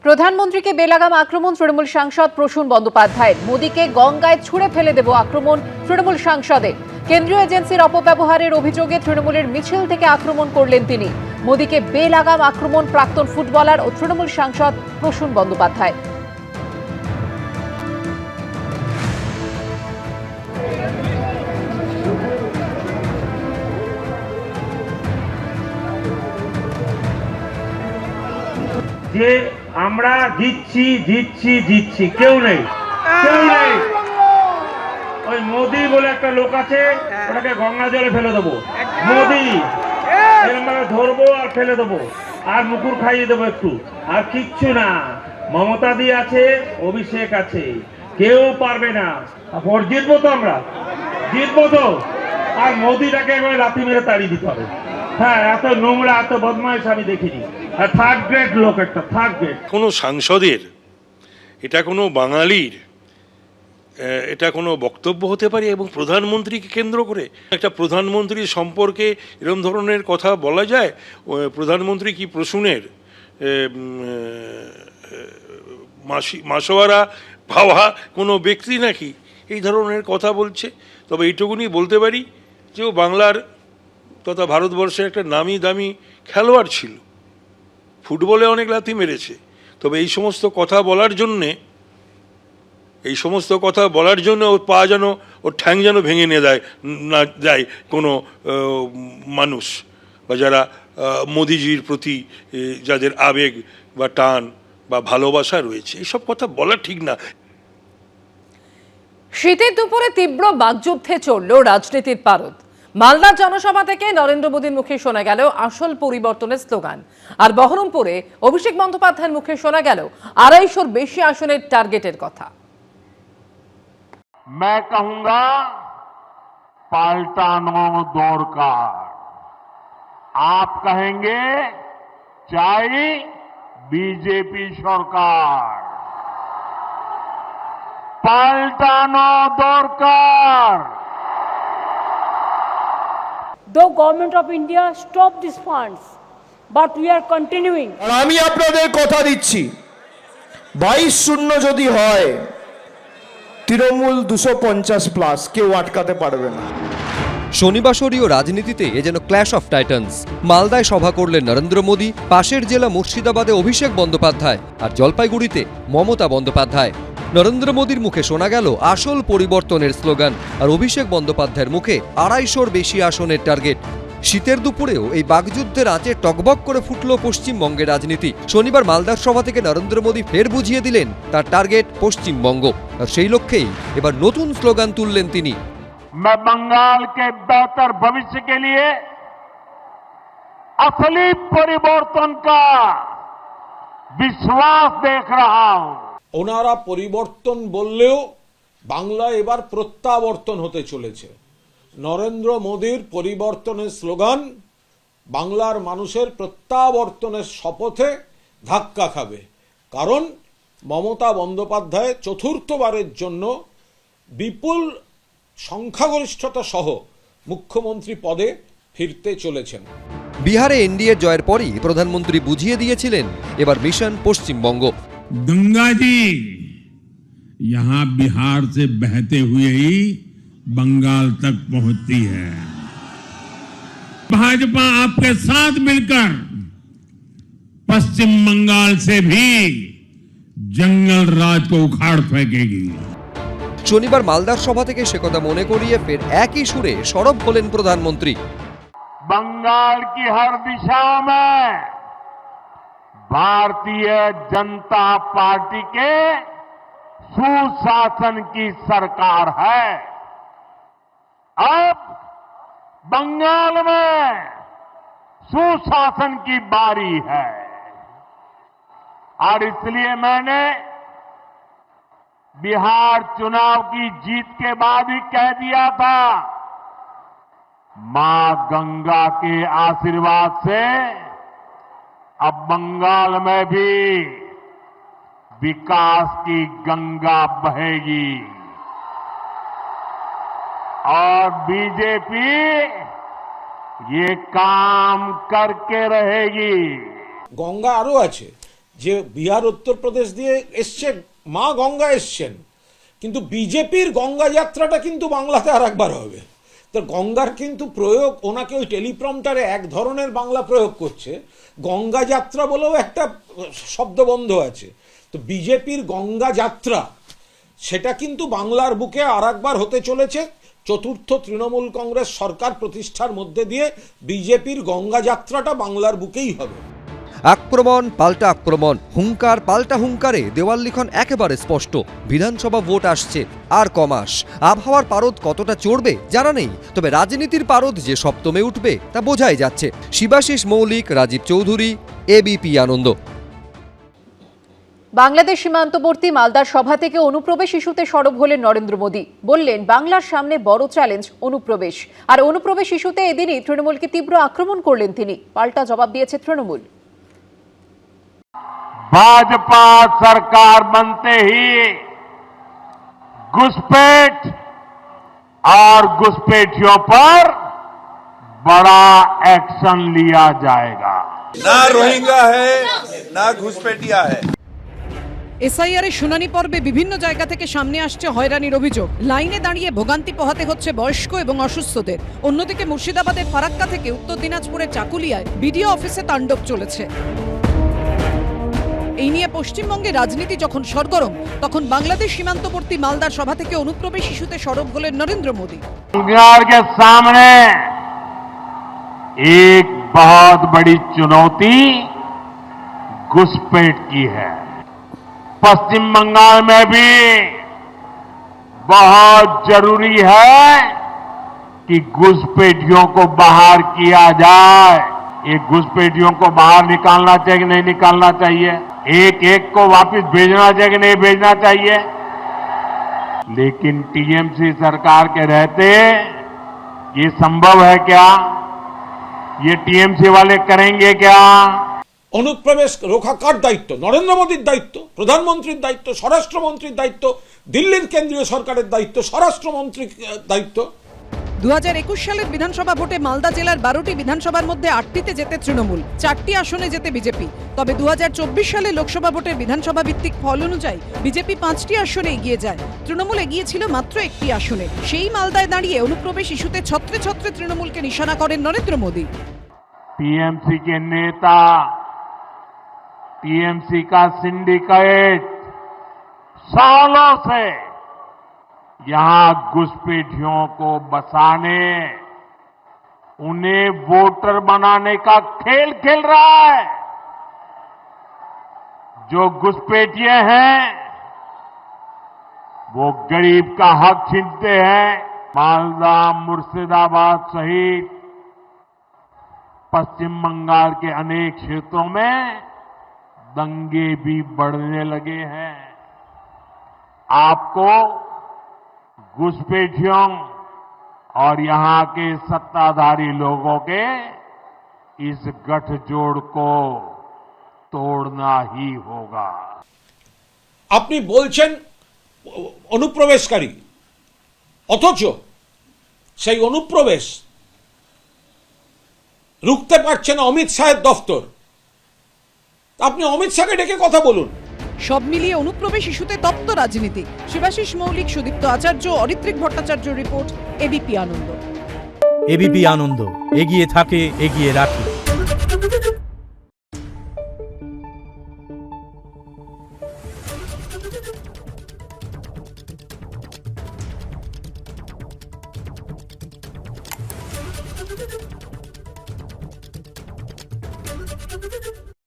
প্রধানমন্ত্রীকে বেলাগাম আক্রমণ তৃণমূল সাংসদ প্রসূন বন্দ্যোপাধ্যায়ের। মোদীকে গঙ্গায় ছুঁড়ে ফেলে দেব আক্রমণ তৃণমূল সাংসদের। কেন্দ্রীয় এজেন্সির অপব্যবহারের অভিযোগে তৃণমূলের মিছিল থেকে আক্রমণ করলেন তিনি। মোদীকে বেলাগাম আক্রমণ প্রাক্তন ফুটবলার ও তৃণমূল সাংসদ প্রসূন বন্দ্যোপাধ্যায়। যে আমরা জিতছি জিতছি জিতছি, কেউ নেই কেউ নেই। ওই মোদি বলে একটা লোক আছে, ওটাকে গঙ্গা জলে ফেলে দেবো। মোদি এরকমভাবে ধরবো আর ফেলে দেবো, আর মুকুর খাইয়ে দেবো একটু, আর কিচ্ছু না। মমতা দি আছে, অভিষেক আছে, কেউ পারবে না। ভোট জিতবো তো, আমরা জিতবো তো। আর মোদিটাকে একবার লাথি মেরে তাড়িয়ে দিতে হবে। হ্যাঁ, এত নোংরা এত বদমাইশ আমি দেখিনি। থার্ড গ্রেড লোক একটা, থার্ড গ্রেড। কোনো সাংসদের এটা কোনো বাঙালির এটা কোনো বক্তব্য হতে পারে? এবং প্রধানমন্ত্রীকে কেন্দ্র করে একটা প্রধানমন্ত্রী সম্পর্কে এরকম ধরনের কথা বলা যায়? প্রধানমন্ত্রী কি প্রসূনের মাসোয়ারা পাওয়া কোনো ব্যক্তি নাকি এই ধরনের কথা বলছে? তবে এইটুকুনি বলতে পারি যে ও বাংলার তথা ভারতবর্ষের একটা নামি দামি খেলোয়াড় ছিল, ফুটবলে অনেক লাথি মেরেছে। তবে এই সমস্ত কথা বলার জন্য ওর পা যেন, ওর ঠ্যাং যেন ভেঙে নিয়ে না যায় কোনো মানুষ, বা যারা মোদিজির প্রতি যাদের আবেগ বা টান বা ভালোবাসা রয়েছে, এইসব কথা বলা ঠিক না। শীতের দুপুরে তীব্র বাকযুদ্ধে চলল রাজনীতির পারদ। মালদার জনসভা থেকে নরেন্দ্র মোদীর মুখে শোনা গেল আসল পরিবর্তনের স্লোগান, আর বহরমপুরে অভিষেক বন্দ্যোপাধ্যায়ের মুখে শোনা গেল 250-র বেশি আসনের টার্গেটের কথা। मैं कहूंगा पलटानो दरकार, आप कहेंगे चाहे बीजेपी सरकार, पलटानो दरकार। The government of India stopped these funds, but we are continuing. আর আমি আপনাদের কথা দিচ্ছি, 22-0 যদি হয়, তৃণমূল 250+ কেউ আটকাতে পারবে না। শনিবাসরীয় রাজনীতিতে এ যেন ক্ল্যাশ অফ টাইটান্স। মালদায় সভা করলেন নরেন্দ্র মোদী, পাশের জেলা মুর্শিদাবাদে অভিষেক বন্দ্যোপাধ্যায়, আর জলপাইগুড়িতে মমতা বন্দ্যোপাধ্যায়। নরেন্দ্র মোদীর মুখে শোনা গেল আসল পরিবর্তনের স্লোগান, আর অভিষেক বন্দ্যোপাধ্যায়ের মুখে 250-র বেশি আসনের টার্গেট। শীতের দুপুরেও এই বাকযুদ্ধের আঁচে টকবক করে ফুটল পশ্চিমবঙ্গের রাজনীতি। শনিবার মালদার সভা থেকে নরেন্দ্র মোদী ফের বুঝিয়ে দিলেন তার টার্গেট পশ্চিমবঙ্গ, আর সেই লক্ষ্যেই এবার নতুন স্লোগান তুললেন তিনি। मैं बंगाल के बेहतर भविष्य के लिए असली परिवर्तन का विश्वास देख रहा हूं। ওনারা পরিবর্তন বললেও বাংলা এবার প্রত্যাবর্তন হতে চলেছে। নরেন্দ্র মোদীর পরিবর্তনের স্লোগান বাংলার মানুষের প্রত্যাবর্তনের শপথে ধাক্কা খাবে, কারণ মমতা বন্দ্যোপাধ্যায় চতুর্থবারের জন্য বিপুল সংখ্যাগরিষ্ঠতা সহ মুখ্যমন্ত্রী পদে ফিরতে চলেছেন। বিহারে এনডিএর জয়ের পরই প্রধানমন্ত্রী বুঝিয়ে দিয়েছিলেন এবার মিশন পশ্চিমবঙ্গ। गंगा जी यहाँ बिहार से बहते हुए ही बंगाल तक पहुंचती है। भाजपा आपके साथ मिलकर पश्चिम बंगाल से भी जंगल राज को उखाड़ फेंकेगी। শনিবার মালদার সভা থেকে সে কথা মনে করিয়ে ফের একই সুরে সরব হলেন প্রধানমন্ত্রী। बंगाल की हर दिशा में भारतीय जनता पार्टी के सुशासन की सरकार है। अब बंगाल में सुशासन की बारी है, और इसलिए मैंने बिहार चुनाव की जीत के बाद ही कह दिया था, मां गंगा के आशीर्वाद से अब बंगाल में भी विकास की गंगा बहेगी, और बीजेपी ये काम करके रहेगी। গঙ্গা আরও আছে, যে বিহার উত্তরপ্রদেশ দিয়ে এসছে, মা গঙ্গা এসছেন, কিন্তু বিজেপির গঙ্গা যাত্রাটা কিন্তু বাংলাতে আর একবার হবে। তো গঙ্গার কিন্তু প্রয়োগ, ওনাকে ওই টেলিপ্রম্পটারে এক ধরনের বাংলা প্রয়োগ করছে, গঙ্গা যাত্রা বলেও একটা শব্দবন্ধ আছে। তো বিজেপির গঙ্গা যাত্রা সেটা কিন্তু বাংলার বুকে আর একবার হতে চলেছে। চতুর্থ তৃণমূল কংগ্রেস সরকার প্রতিষ্ঠার মধ্যে দিয়ে বিজেপির গঙ্গা যাত্রাটা বাংলার বুকেই হবে। আক্রমণ পাল্টা আক্রমণ, হুঙ্কার পাল্টা হুঙ্কারে দেওয়াল লিখন একেবারে স্পষ্ট। বিধানসভা ভোট আসছে আর কমাস, আবহাওয়ার পারদ কতটা চড়বে জানা নেই, তবে রাজনীতির পারদ যে সপ্তমে উঠবে তা বোঝাই যাচ্ছে। শিবাশিস মৌলিক, রাজীব চৌধুরী, এবিপি আনন্দ। বাংলাদেশ সীমান্তবর্তী মালদার সভা থেকে অনুপ্রবেশ ইস্যুতে সরব হলেন নরেন্দ্র মোদী। বললেন বাংলার সামনে বড় চ্যালেঞ্জ অনুপ্রবেশ, আর অনুপ্রবেশ ইস্যুতে এদিনই তৃণমূলকে তীব্র আক্রমণ করলেন তিনি। পাল্টা জবাব দিয়েছে তৃণমূল। भाजपा सरकार बनते ही घुसपैठ और घुसपैठियों पर बड़ा एक्शन लिया जाएगा। ना रोहिंग्या है ना घुसपैठिया है। এসআইআর এর শুনানি পর্বে বিভিন্ন জায়গা থেকে সামনে আসছে হয়রানির অভিযোগ। লাইনে দাঁড়িয়ে ভোগান্তি পোহাতে হচ্ছে বয়স্ক এবং অসুস্থদের। অন্যদিকে মুর্শিদাবাদের ফারাক্কা থেকে উত্তর দিনাজপুরের চাকুলিয়ায় বিডিও অফিসে তাণ্ডব চলেছে। এই নিয়ে পশ্চিমবঙ্গে রাজনীতি যখন সরগরম, তখন বাংলাদেশ সীমান্তবর্তী মালদার সভা থেকে অনুপ্রবেশ ইস্যুতে সরব হলেন নরেন্দ্র মোদী। बिहार के सामने एक बहुत बड़ी चुनौती घुसपैठ की है। पश्चिम बंगाल में भी बहुत जरूरी है कि घुसपैठियों को बाहर किया जाए। ये घुसपैठियों को बाहर निकालना चाहिए कि नहीं निकालना चाहिए, एक एक को वापस भेजना चाहिए कि नहीं भेजना चाहिए। लेकिन टीएमसी सरकार के रहते ये संभव है क्या? ये टीएमसी वाले करेंगे क्या? অনুপ্রবেশ রোখা কার দায়িত্ব? নরেন্দ্র মোদীর দায়িত্ব, প্রধানমন্ত্রীর দায়িত্ব, স্বরাষ্ট্রমন্ত্রীর দায়িত্ব, দিল্লির কেন্দ্রীয় সরকারের দায়িত্ব, স্বরাষ্ট্রমন্ত্রীর দায়িত্ব। 2021 সালের বিধানসভা ভোটে মালদা জেলার 12টি বিধানসভার মধ্যে 8টিতে জেতে তৃণমূল, 4টি আসনে জেতে বিজেপি। তবে 2024 সালে লোকসভা ভোটের বিধানসভা ভিত্তিক ফল অনুযায়ী বিজেপি 5টি আসনে এগিয়ে যায়। তৃণমূল এগিয়ে ছিল মাত্র 1টি আসনে। সেই মালদায় দাঁড়িয়ে অনুপ্রবেশ ইস্যুতে ছত্রে ছত্রে তৃণমূলকে নিশানা করেন নরেন্দ্র মোদী। टीएमसी के नेता, टीएमसी का सिंडिकेट सालों से यहां घुसपैठियों को बसाने, उन्हें वोटर बनाने का खेल खेल रहा है। जो घुसपैठिए हैं वो गरीब का हक छीनते हैं। मालदा, मुर्शिदाबाद सहित पश्चिम बंगाल के अनेक क्षेत्रों में दंगे भी बढ़ने लगे हैं। आपको घुसपैठियों और यहां के सत्ताधारी लोगों के इस गठजोड़ को तोड़ना ही होगा। আপনি বলছেন অনুপ্রবেশকারী, অথচ সেই অনুপ্রবেশ রুখতে পারছে না অমিত শাহের দফতর। আপনি অমিত শাহকে ডেকে কথা বলুন। সব মিলিয়ে অনুপ্রবেশ ইস্যুতে তপ্ত রাজনীতি। শিবাশিস মৌলিক, সুদীপ্ত আচার্য, অরিত্রিক ভট্টাচার্য রিপোর্ট, এবিপি আনন্দ। এবিপি আনন্দ, এগিয়ে থাকে, এগিয়ে রাখে।